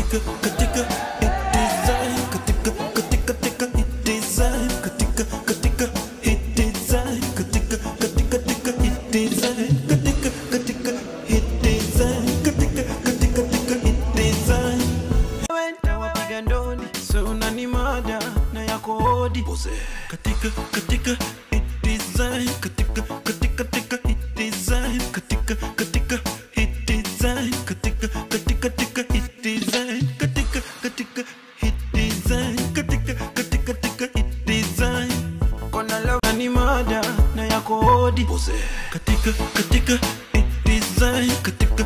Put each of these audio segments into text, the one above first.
katika hit design, katika hit design, katika hit design, katika hit design, katika hit design, katika hit design. Wenda wapiga ndoni, so unanimada na yako hodi. Katika hit design, katika hit design, katika hit design, katika hit design, katika hit design, katika hit design. Kona love ni mada na yako hodi. Katika hit design, katika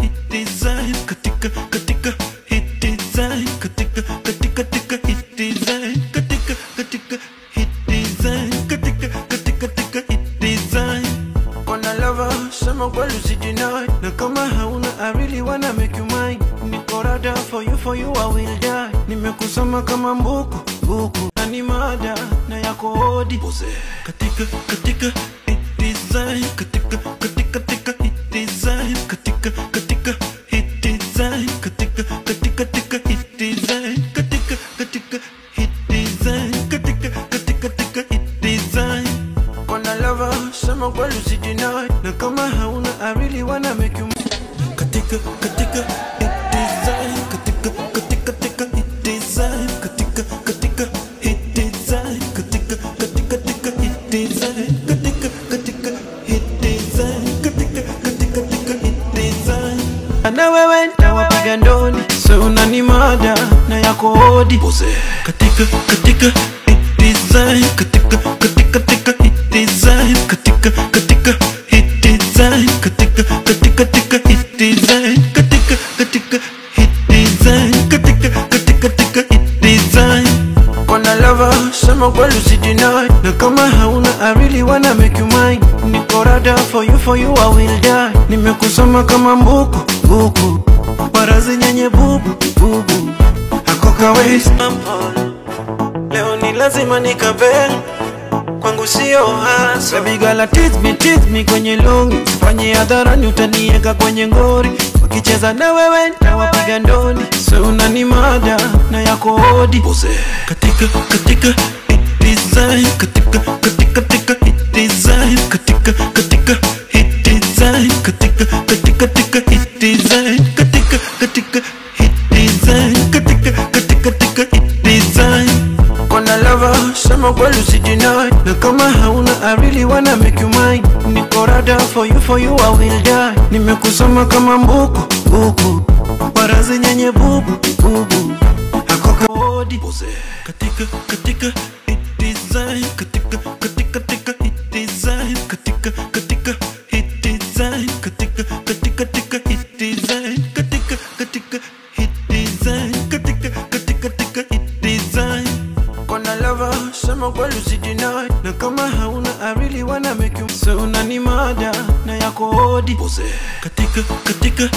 hit design, katika hit design, katika hit design, katika hit design, katika hit design. Kona love sema kweli usijinai, na kama hauna I really wanna make you mine. Niko rada for you I will die. Nimekusoma kama mbuku na ni mada na yako hodi. Katika hit design, katika hit design, katika hit design, katika hit design, katika hit design, katika hit design. Kona lover sema kweli usijinai, na kama hauna I really wanna make you katika hit design, katika hit design, katika hit design, katika hit design, katika hit design, katika hit design. Na wewe nitawapiga ndoni, so unanimada na yako hodi. Katika hit design, katika hit design, katika hit design, katika hit design, katika hit design, katika hit design. Kona lover sema kweli usijinai, na kama hauna I really wanna make you mine. Niko rada for you I will die. Nimekusoma kama mbuku warazi nyenye bubu hakoka waste. Leo ni lazima nikabeng, kwangu sio hasa. Baby girl tease me kwenye longi, sifanye hadharani utanieka kwenye ngori. Wakicheza na wewe nitawapiga ndoni, so unanimada na yako hodi. Katika hit design, katika hit design, katika hit design, katika hit design, katika hit design, katika hit design. Kona lover sema kweli usijinai, na kama hauna I really wanna make you mine. Niko rada for you I will die. Nimekusoma kama mbuku warazi nyenye bubu hakoka hodi. Katika hit design, katika hit design, katika hit design, katika hit design, katika hit design, katika hit design. Kona lover sema kweli usijinai, na kama hauna I really wanna make you, so unanimada na yako hodi. Katika